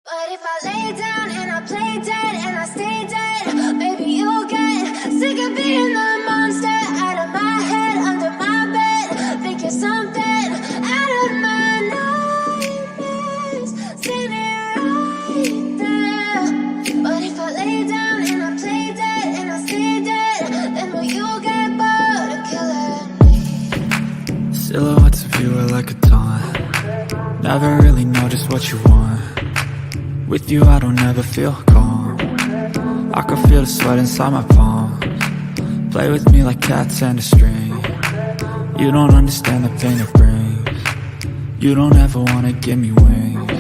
But if I lay down and I play dead and I stay dead, baby, you'll get sick of being the monster out of my head, under my bed. Think you're something out of my nightmares, standing right there. But if I lay down and I play dead and I stay dead, then will you get bored of killing me? Silhouettes of you are like a taunt. Never really know just what you want. With you I don't ever feel calm. I can feel the sweat inside my palms. Play with me like cats and a string. You don't understand the pain it brings. You don't ever wanna give me wings.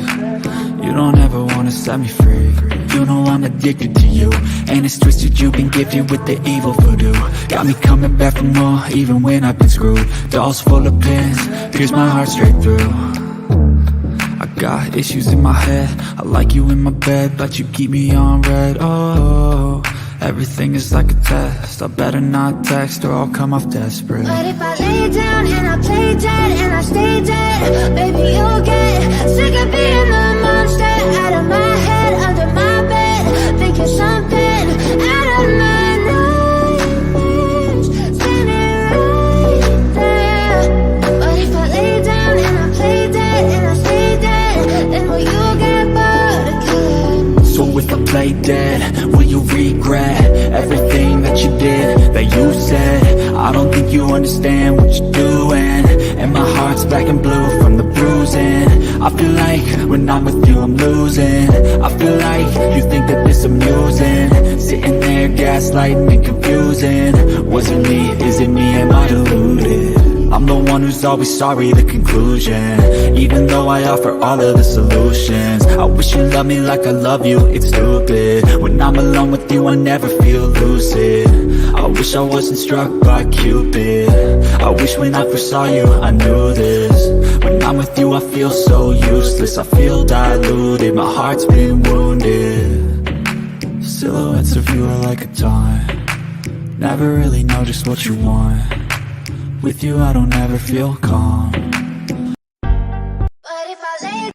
You don't ever wanna set me free. You know I'm addicted to you, and it's twisted you've been gifted with the evil voodoo. Got me coming back for more, even when I've been screwed. Dolls full of pins, pierce my heart straight through. I got issues in my head, I like you in my bed, but you keep me on red. Oh, everything is like a test. I better not text or I'll come off desperate. But if I lay down and I play dead and I stay dead, baby, you'll get sick of being the monster out of my head, under my bed. Think you're something out of my nightmares, standing right there. But if I lay down and I play dead and I stay dead, then will you get bored of killing me? So if I play dead, will you regret everything that you did, that you said? I don't think you understand what you're doing, and my heart's black and blue from the bruising. I feel like when I'm with you I'm losing. I feel like you think that this amusing, sitting there gaslighting and confusing. Was it me? Is it me? Am I deluded? I'm the one who's always sorry, the conclusion, even though I offer all of the solutions. I wish you loved me like I love you, it's stupid. When I'm alone with you I never feel lucid. I wish I wasn't struck by Cupid. I wish when I first saw you I knew this. When I'm with you I feel so useless, I feel diluted, my heart's been wounded. Silhouettes of you are like a taunt. Never really know just what you want. With you I don't ever feel calm. But if I lay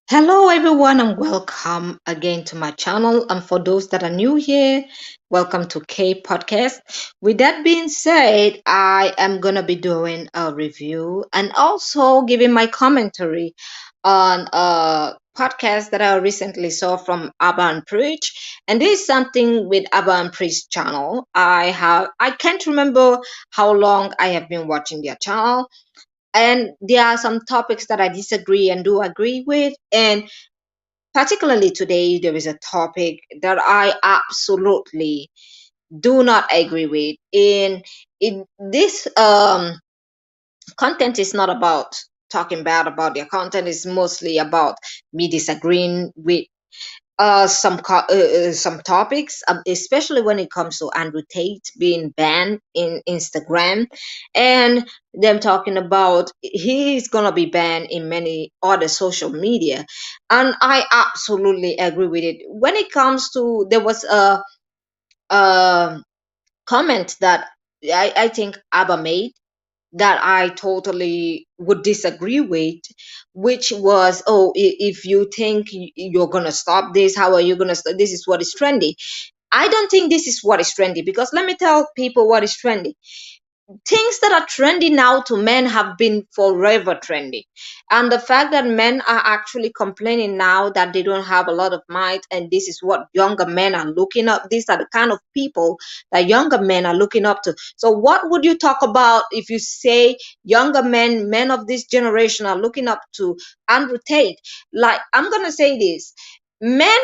Hello, everyone, and welcome again to my channel. And for those that are new here, welcome to K Podcast. With that being said, I am gonna be doing a review and also giving my commentary on a podcast that I recently saw from Abba and Preach. And this is something with Abba and Preach channel. I can't remember how long I have been watching their channel, and there are some topics that I disagree and do agree with. And particularly today, there is a topic that I absolutely do not agree with. In this content is not about talking bad about their content. It's mostly about me disagreeing with some topics, especially when it comes to Andrew Tate being banned in Instagram, and them talking about he's gonna be banned in many other social media, and I absolutely agree with it. When it comes to, there was a comment that I think Abba made that I totally would disagree with, which was, oh, if you think you're gonna stop this, how are you gonna stop? This is what is trendy. I don't think this is what is trendy, because let me tell people what is trendy. Things that are trendy now to men have been forever trendy. And the fact that men are actually complaining now that they don't have a lot of might, and this is what younger men are looking up. These are the kind of people that younger men are looking up to. So what would you talk about if you say younger men, men of this generation, are looking up to Andrew Tate? Like, I'm gonna say this: men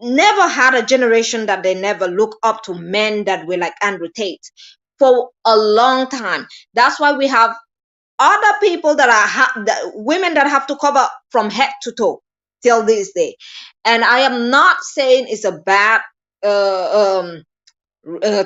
never had a generation that they never look up to men that were like Andrew Tate for a long time. That's why we have other people that are women that have to cover from head to toe till this day. And I am not saying it's a bad uh,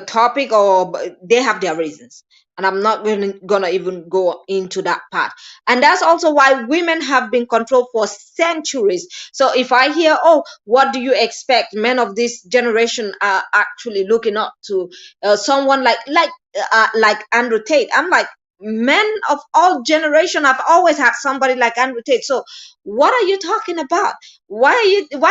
topic, or they have their reasons, and I'm not gonna even go into that part. And that's also why women have been controlled for centuries. So if I hear, oh, what do you expect, men of this generation are actually looking up to someone like Andrew Tate, I'm like, men of all generation have always had somebody like Andrew Tate. So what are you talking about? Why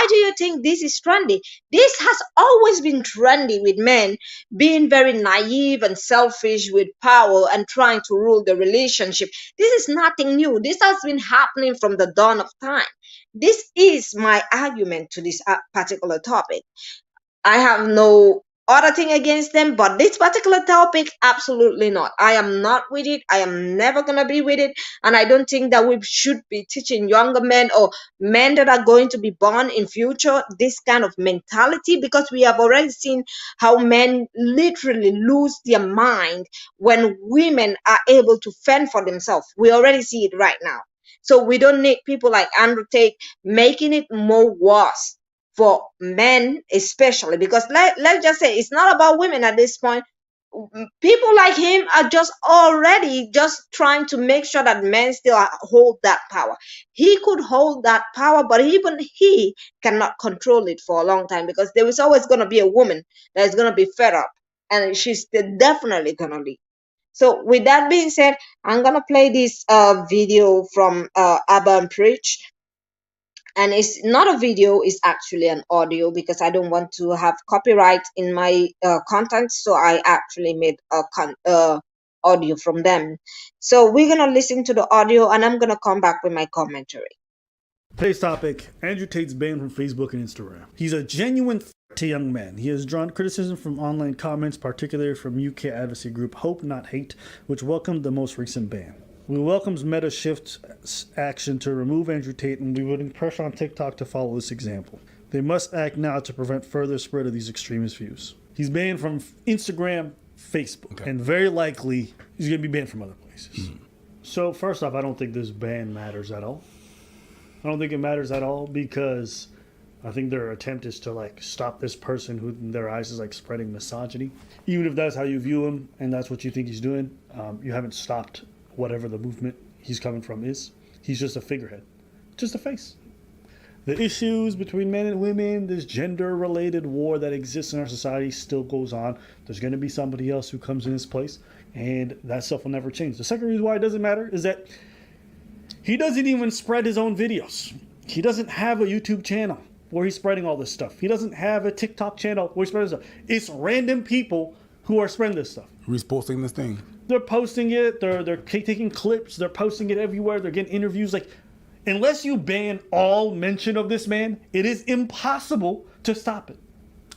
do you think this is trendy? This has always been trendy, with men being very naive and selfish with power and trying to rule the relationship. This is nothing new. This has been happening from the dawn of time. This is my argument to this particular topic. I have no other thing against them, but this particular topic, absolutely not. I am not with it. I am never gonna be with it, and I don't think that we should be teaching younger men or men that are going to be born in future this kind of mentality, because we have already seen how men literally lose their mind when women are able to fend for themselves. We already see it right now. So we don't need people like Andrew Tate making it more worse for men, especially, because let's just say it's not about women at this point. People like him are just already just trying to make sure that men still hold that power. He could hold that power, but even he cannot control it for a long time, because there is always going to be a woman that is going to be fed up, and she's definitely going to leave. So with that being said, I'm going to play this video from Abba and Preach. And it's not a video, it's actually an audio, because I don't want to have copyright in my content. So I actually made a audio from them. So we're gonna listen to the audio, and I'm gonna come back with my commentary. Today's topic: Andrew Tate's banned from Facebook and Instagram. He's a genuine threat to young men. He has drawn criticism from online comments, particularly from UK advocacy group Hope Not Hate, which welcomed the most recent ban. We welcomes Meta Shift's action to remove Andrew Tate, and we putting pressure on TikTok to follow this example. They must act now to prevent further spread of these extremist views. He's banned from Instagram, Facebook, and very likely he's going to be banned from other places. So first off, I don't think this ban matters at all. I don't think it matters at all, because I think their attempt is to like stop this person who in their eyes is like spreading misogyny. Even if that's how you view him and that's what you think he's doing, you haven't stopped whatever the movement he's coming from is. He's just a figurehead, just a face. The issues between men and women, this gender-related war that exists in our society still goes on. There's going to be somebody else who comes in his place, and that stuff will never change. The second reason why it doesn't matter is that he doesn't even spread his own videos. He doesn't have a YouTube channel where he's spreading all this stuff. He doesn't have a TikTok channel where he's spreading stuff. It's random people who are spreading this stuff. Who's posting this thing? They're posting it. They're taking clips. They're posting it everywhere. They're getting interviews. Like, unless you ban all mention of this man, it is impossible to stop it.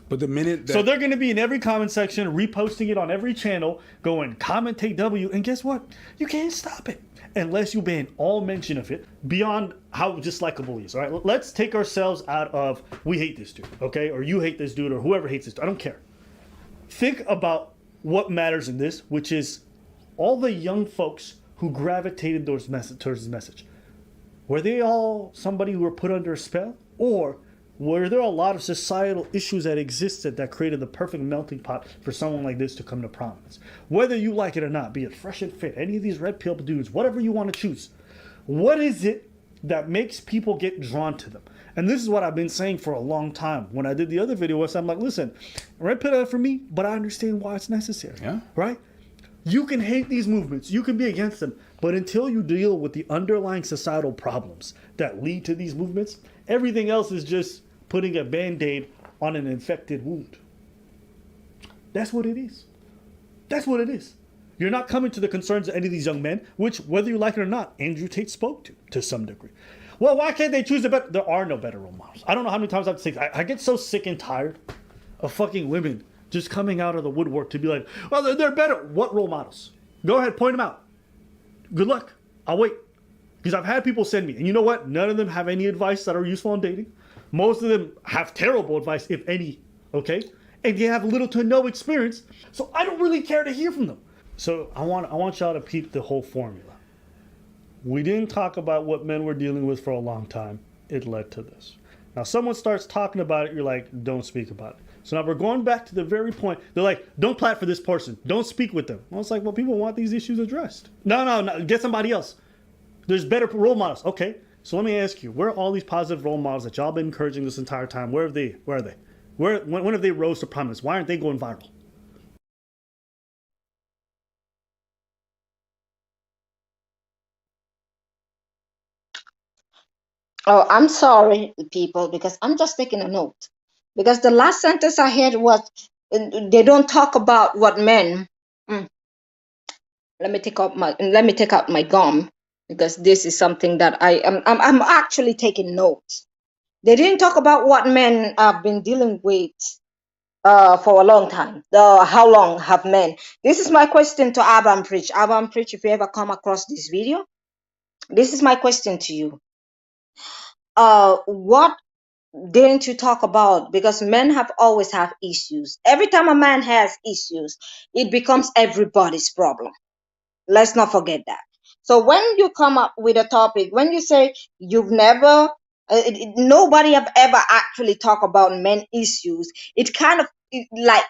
But the minute that... So they're going to be in every comment section, reposting it on every channel, going comment Tate W, and guess what? You can't stop it unless you ban all mention of it beyond how dislikable he is. All right, let's take ourselves out of we hate this dude, okay, or you hate this dude, or whoever hates this dude. I don't care. Think about what matters in this, which is all the young folks who gravitated towards his message. Were they all somebody who were put under a spell? Or were there a lot of societal issues that existed that created the perfect melting pot for someone like this to come to prominence? Whether you like it or not, be it Fresh and Fit, any of these red pill dudes, whatever you want to choose, what is it that makes people get drawn to them? And this is what I've been saying for a long time. When I did the other video, I'm like, listen, red pill ain't for me, but I understand why it's necessary. Yeah. Right? You can hate these movements, you can be against them, but until you deal with the underlying societal problems that lead to these movements, everything else is just putting a band-aid on an infected wound. That's what it is. That's what it is. You're not coming to the concerns of any of these young men, which, whether you like it or not, Andrew Tate spoke to some degree. Well, why can't they choose a better? There are no better role models. I don't know how many times I have to say, I get so sick and tired of fucking women just coming out of the woodwork to be like, well, they're better. What role models? Go ahead, point them out. Good luck. I'll wait. Because I've had people send me, and you know what? None of them have any advice that are useful on dating. Most of them have terrible advice, if any, okay? And they have little to no experience, so I don't really care to hear from them. So I want y'all to peep the whole formula. We didn't talk about what men were dealing with for a long time. It led to this. Now, someone starts talking about it, you're like, don't speak about it. So now we're going back to the very point. They're like, don't plat for this person. Don't speak with them. I was like, well, people want these issues addressed. No, get somebody else. There's better role models. Okay, so let me ask you, where are all these positive role models that y'all been encouraging this entire time? Where are they? Where are they? When have they rose to prominence? Why aren't they going viral? Oh, I'm sorry, people, because I'm just taking a note. Because the last sentence I heard was, they don't talk about what men. Mm, let me take out my gum, because this is something that I'm actually taking notes. They didn't talk about what men have been dealing with for a long time. How long have men? This is my question to Abraham Preach. Abraham Preach, if you ever come across this video, this is my question to you. What didn't you talk about? Because men have always have issues. Every time a man has issues, it becomes everybody's problem. Let's not forget that. So when you come up with a topic, when you say you've never, nobody have ever actually talked about men issues, it kind of like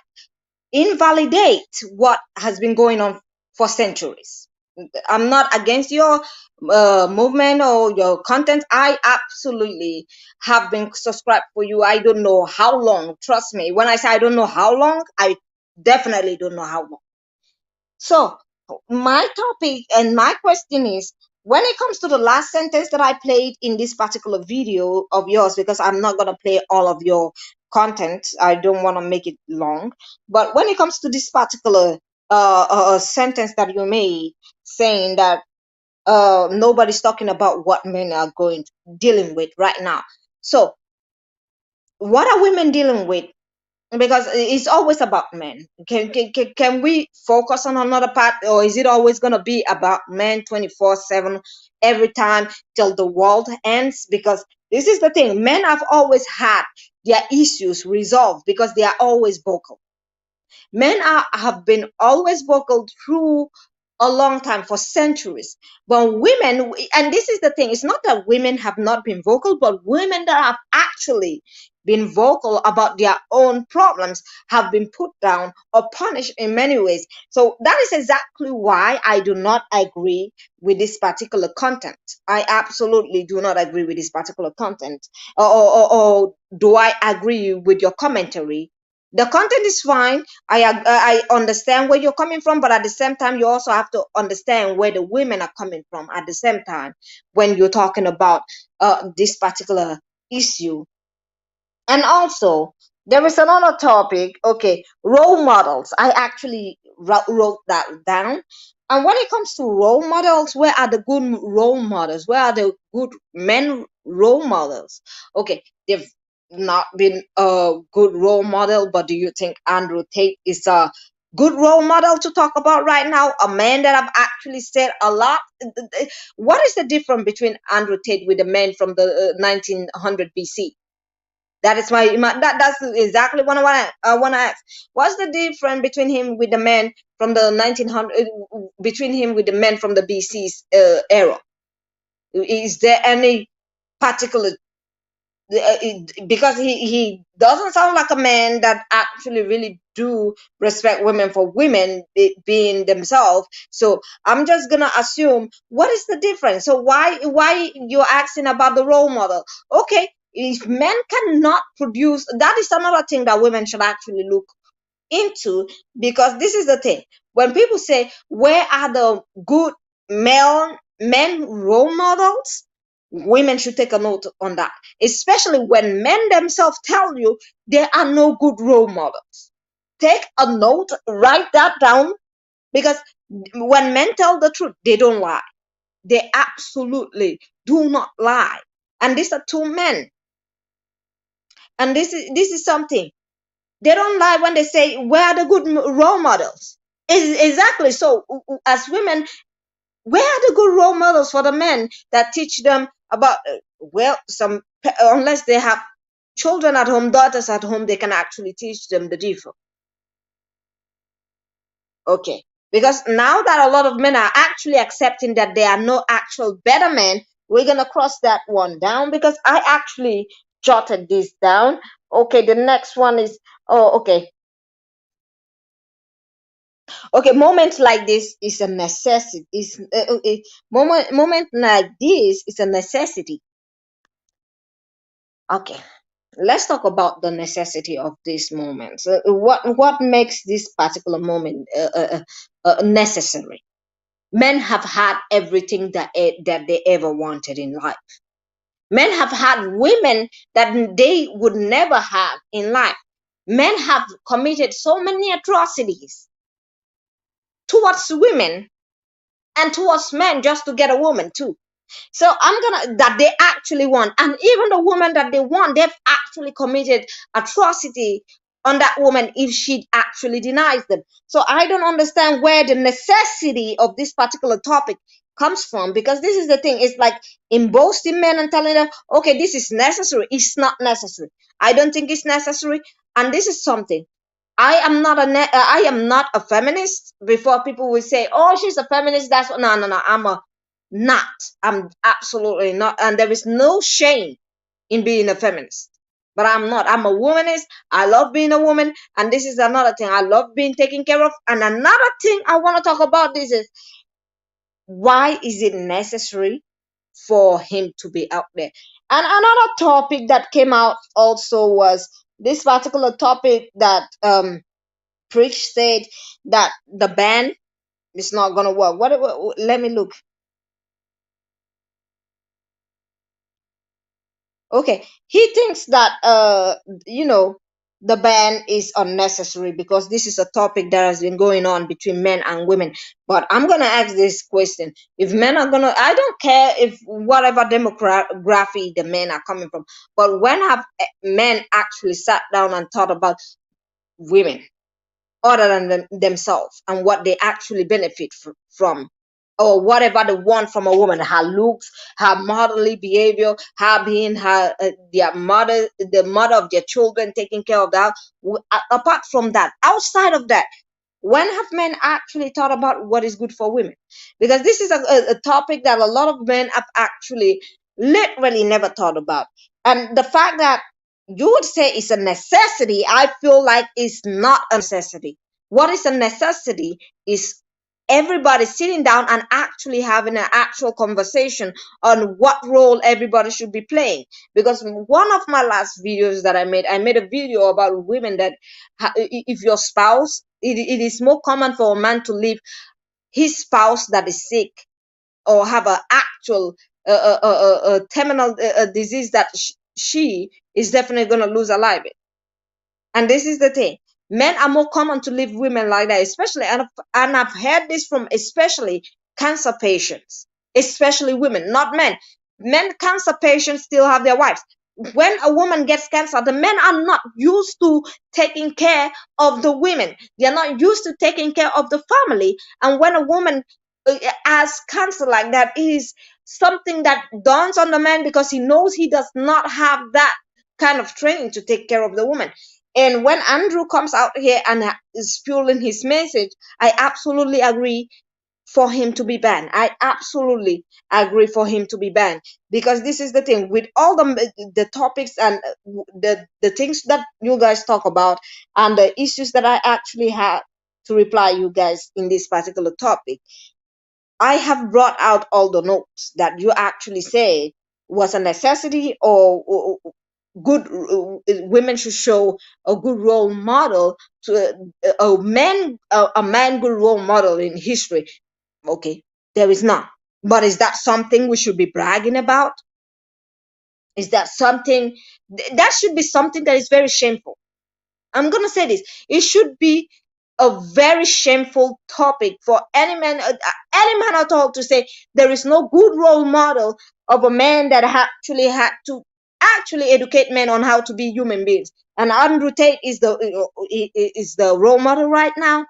invalidate what has been going on for centuries. I'm not against your movement or your content. I absolutely have been subscribed for you. I don't know how long. Trust me. When I say I don't know how long, I definitely don't know how long. So my topic and my question is, when it comes to the last sentence that I played in this particular video of yours, because I'm not going to play all of your content, I don't want to make it long. But when it comes to this particular sentence that you made, saying that nobody's talking about what men are dealing with right now. So what are women dealing with? Because it's always about men. Can we focus on another part, or is it always going to be about men 24/7 every time till the world ends? Because this is the thing, men have always had their issues resolved because they are always vocal. Men have been always vocal through a long time, for centuries. But women, and this is the thing, it's not that women have not been vocal, but women that have actually been vocal about their own problems have been put down or punished in many ways. So that is exactly why I do not agree with this particular content. I absolutely do not agree with this particular content. Or do I agree with your commentary? The content is fine. I understand where you're coming from, but at the same time, you also have to understand where the women are coming from at the same time when you're talking about this particular issue. And also, there is another topic. Okay, role models. I actually wrote that down. And when it comes to role models, where are the good role models? Where are the good men role models? Okay, they've not been a good role model, but do you think Andrew Tate is a good role model to talk about right now? A man that I've actually said a lot. What is the difference between Andrew Tate with the man from the 1900 BC? That is that's exactly what I want to ask. What's the difference between him with the men from the 1900, between him with the men from the BC's era? Is there any particular, because he doesn't sound like a man that actually really do respect women for women being themselves. So I'm just gonna assume, what is the difference? So why you're asking about the role model? Okay, if men cannot produce, that is another thing that women should actually look into. Because this is the thing, when people say where are the good men role models, women should take a note on that, especially when men themselves tell you there are no good role models. Take a note, write that down, because when men tell the truth, they don't lie. They absolutely do not lie. And these are two men. And this is something. They don't lie when they say, where are the good role models? Exactly. So as women, where are the good role models for the men that teach them about, well, unless they have children at home, daughters at home, they can actually teach them the difference. Okay. Because now that a lot of men are actually accepting that there are no actual better men, we're gonna cross that one down because I actually jotted this down. Okay, the next one is, oh, okay. Okay, moments like this is a necessity. Is moment like this is a necessity. Okay, let's talk about the necessity of these moments. What makes this particular moment necessary? Men have had everything that they ever wanted in life. Men have had women that they would never have in life. Men have committed so many atrocities towards women and towards men just to get a woman too. So that they actually want, and even the woman that they want, they've actually committed atrocity on that woman if she actually denies them. So I don't understand where the necessity of this particular topic comes from, because this is the thing. It's like emboasting men and telling them, okay, this is necessary. It's not necessary. I don't think it's necessary. And this is something. I am not a feminist. Before people will say, "Oh, she's a feminist." That's what. No, no, no. Not. I'm absolutely not. And there is no shame in being a feminist. But I'm not. I'm a womanist. I love being a woman. And this is another thing. I love being taken care of. And another thing I want to talk about this is, why is it necessary for him to be out there? And another topic that came out also was this particular topic that Preach said that the ban is not gonna work. What let me look. Okay, he thinks that the ban is unnecessary because this is a topic that has been going on between men and women. But I'm gonna ask this question: if men are gonna, I don't care if whatever demography the men are coming from, but when have men actually sat down and thought about women other than themselves and what they actually benefit from, or whatever they want from a woman, her looks, her motherly behavior, her being her their mother, the mother of their children, taking care of that. Apart from that, outside of that, when have men actually thought about what is good for women? Because this is a topic that a lot of men have actually literally never thought about. And the fact that you would say it's a necessity, I feel like it's not a necessity. What is a necessity is everybody sitting down and actually having an actual conversation on what role everybody should be playing. Because one of my last videos that I made a video about women that if your spouse, it is more common for a man to leave his spouse that is sick or have an actual terminal disease that she is definitely going to lose her life. And this is the thing. Men are more common to leave women like that, especially, and I've heard this from especially cancer patients, especially women, not men. Men, cancer patients still have their wives. When a woman gets cancer, the men are not used to taking care of the women. They are not used to taking care of the family. And when a woman has cancer like that, it is something that dawns on the man because he knows he does not have that kind of training to take care of the woman. And when Andrew comes out here and is spewing his message, I absolutely agree for him to be banned. I absolutely agree for him to be banned, because this is the thing with all the topics and the things that you guys talk about and the issues that I actually had to reply you guys in this particular topic. I have brought out all the notes that you actually say was a necessity, or good women should show a good role model to a man good role model in history. Okay, there is none. But is that something we should be bragging about? Is that something that should be something that is very shameful? I'm gonna say this. It should be a very shameful topic for any man at all to say there is no good role model of a man that actually had to actually educate men on how to be human beings. And Andrew Tate is the role model right now.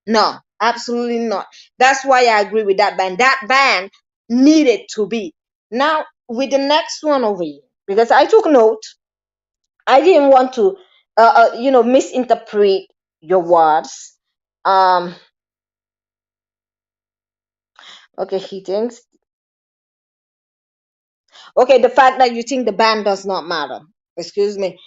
No, absolutely not. That's why I agree with that ban. That ban needed to be. Now, with the next one over here, because I took note, I didn't want to, misinterpret your words. Um, Okay, he thinks. Okay, the fact that you think the ban does not matter. Excuse me.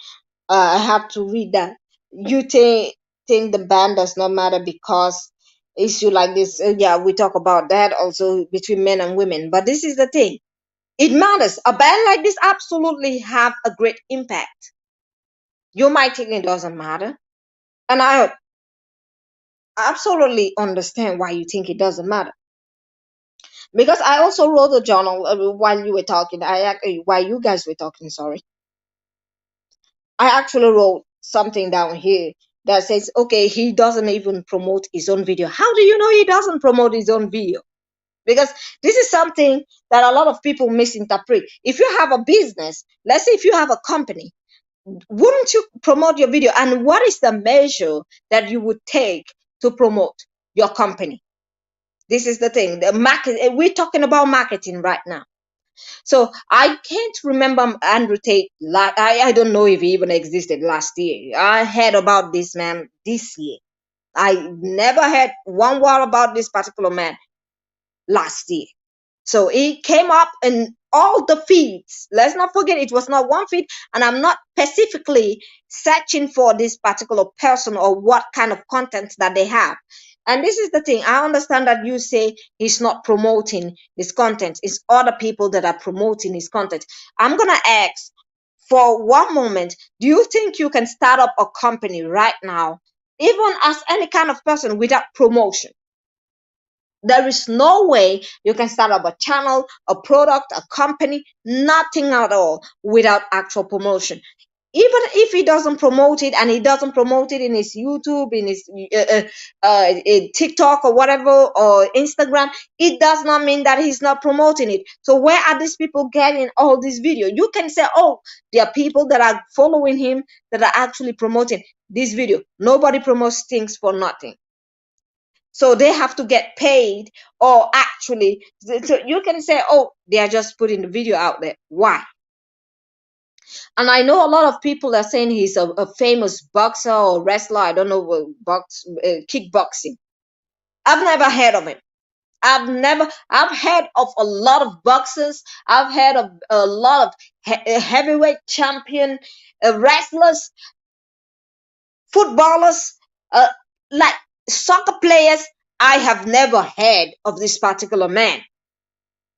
I have to read that. You think the ban does not matter because issue like this. Yeah, we talk about that also between men and women. But this is the thing. It matters. A ban like this absolutely have a great impact. You might think it doesn't matter, and I absolutely understand why you think it doesn't matter. Because I also wrote a journal while you were talking. While you guys were talking, sorry, I actually wrote something down here that says, okay, he doesn't even promote his own video. How do you know he doesn't promote his own video? Because this is something that a lot of people misinterpret. If you have a business, let's say if you have a company, wouldn't you promote your video? And what is the measure that you would take to promote your company? This is the thing. The market. We're talking about marketing right now. So I can't remember Andrew Tate. I don't know if he even existed last year. I heard about this man this year. I never heard one word about this particular man last year. So it came up in all the feeds. Let's not forget it was not one feed, and I'm not specifically searching for this particular person or what kind of content that they have. And this is the thing. I understand that you say he's not promoting his content. It's other people that are promoting his content. I'm gonna ask for one moment, do you think you can start up a company right now, even as any kind of person, without promotion? There is no way you can start up a channel, a product, a company, nothing at all without actual promotion. Even if he doesn't promote it, and he doesn't promote it in his YouTube, in his TikTok or whatever, or Instagram, it does not mean that he's not promoting it. So where are these people getting all these videos? You can say, oh, there are people that are following him that are actually promoting this video. Nobody promotes things for nothing. So they have to get paid, or actually, so you can say, oh, they are just putting the video out there. Why? And I know a lot of people are saying he's a famous boxer or wrestler. I don't know, kickboxing. I've never heard of him. I've heard of a lot of boxers. I've heard of a lot of heavyweight champion wrestlers, footballers, uh, like soccer players. I have never heard of this particular man.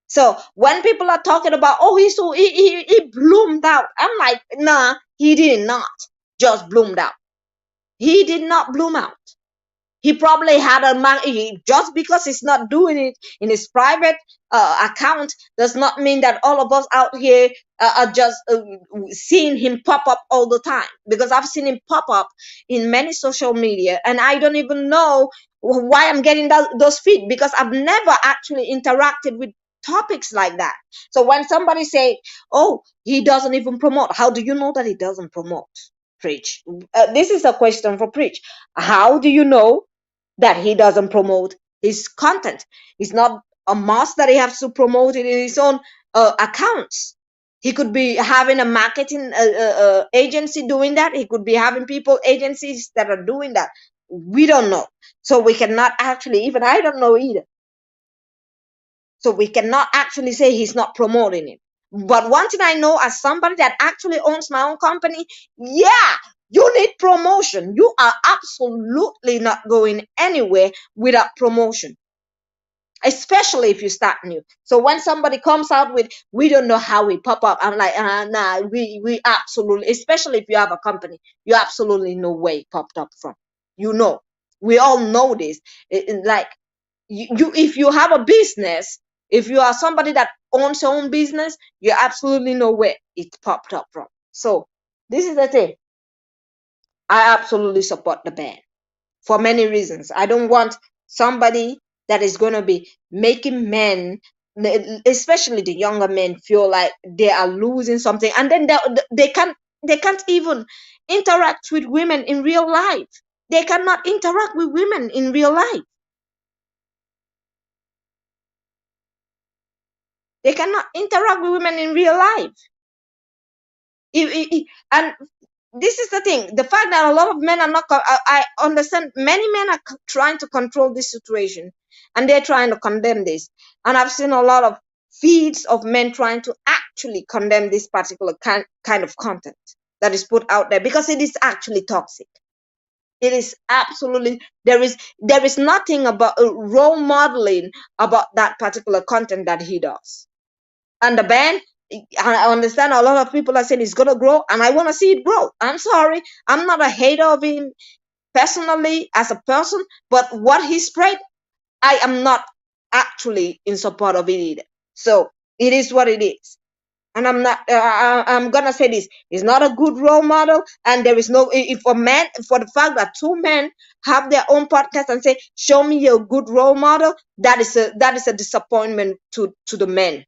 So when people are talking about, oh, he bloomed out, I'm like, nah, he did not just bloomed out. He did not bloom out. He probably had a man. Just because he's not doing it in his private account does not mean that all of us out here are just seeing him pop up all the time. Because I've seen him pop up in many social media, and I don't even know why I'm getting those feed, because I've never actually interacted with topics like that. So when somebody say, oh, he doesn't even promote, how do you know that he doesn't promote? Preach. This is a question for Preach. How do you know that he doesn't promote his content? It's not a must that he has to promote it in his own accounts. He could be having a marketing agency doing that. He could be having agencies that are doing that. We don't know. So we cannot actually, even I don't know either. So we cannot actually say he's not promoting it. But one thing I know, as somebody that actually owns my own company, yeah, you need promotion. You are absolutely not going anywhere without promotion, especially if you start new. So when somebody comes out with, we don't know how we pop up, I'm like, nah, we absolutely, especially if you have a company, you absolutely know where it popped up from. You know, we all know this. Like, you if you have a business, if you are somebody that owns your own business, you absolutely know where it popped up from. So this is the thing. I absolutely support the ban for many reasons. I don't want somebody that is going to be making men, especially the younger men, feel like they are losing something, and then they can't even interact with women in real life. They cannot interact with women in real life. They cannot interact with women in real life. And this is the thing. The fact that a lot of men are not, I understand many men are trying to control this situation. and they're trying to condemn this. And I've seen a lot of feeds of men trying to actually condemn this particular kind of content that is put out there, because it is actually toxic. It is absolutely, there is nothing about role modeling about that particular content that he does. And the band, I understand a lot of people are saying it's gonna grow, and I want to see it grow. I'm sorry, I'm not a hater of him personally as a person, but what he spread, I am not actually in support of it either. So it is what it is. And I'm not, I'm gonna say this, is not a good role model. And there is no, if a man, for the fact that two men have their own podcast and say, show me a good role model, that is a disappointment to the men,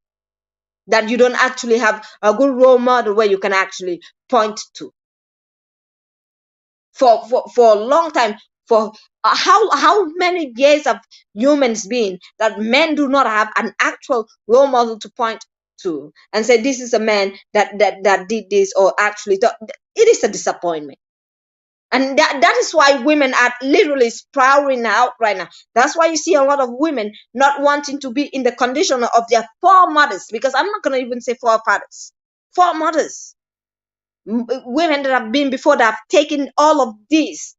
that you don't actually have a good role model where you can actually point to. For a long time, for how many years have humans been that men do not have an actual role model to point to and say, this is a man that did this, or actually it is a disappointment. And that is why women are literally sprouting out right now. That's why you see a lot of women not wanting to be in the condition of their foremothers, because I'm not going to even say forefathers, foremothers, women that have been before, that have taken all of this.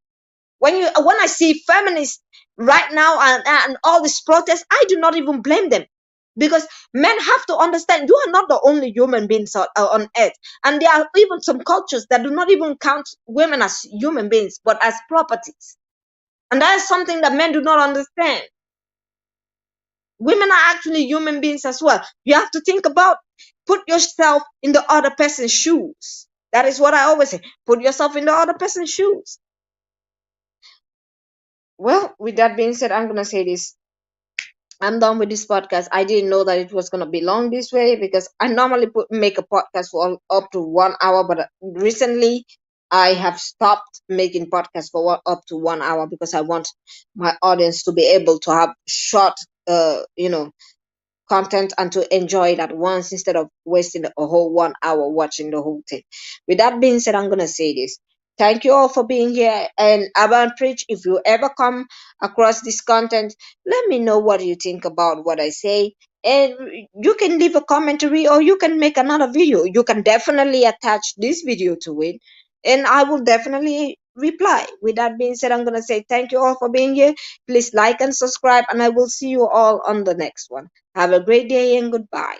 When I see feminists right now and all these protests, I do not even blame them, because men have to understand you are not the only human beings on earth, and there are even some cultures that do not even count women as human beings but as properties, and that is something that men do not understand. Women are actually human beings as well. You have to think about, put yourself in the other person's shoes. That is what I always say, put yourself in the other person's shoes. Well, with that being said, I'm gonna say this. I'm done with this podcast. I didn't know that it was gonna be long this way, because I normally make a podcast for up to 1 hour, but recently I have stopped making podcasts for up to 1 hour, because I want my audience to be able to have short, content and to enjoy it at once, instead of wasting a whole 1 hour watching the whole thing. With that being said, I'm gonna say this. Thank you all for being here. And Urban Preach, if you ever come across this content, let me know what you think about what I say. And you can leave a commentary, or you can make another video. You can definitely attach this video to it, and I will definitely reply. With that being said, I'm going to say thank you all for being here. Please like and subscribe, and I will see you all on the next one. Have a great day and goodbye.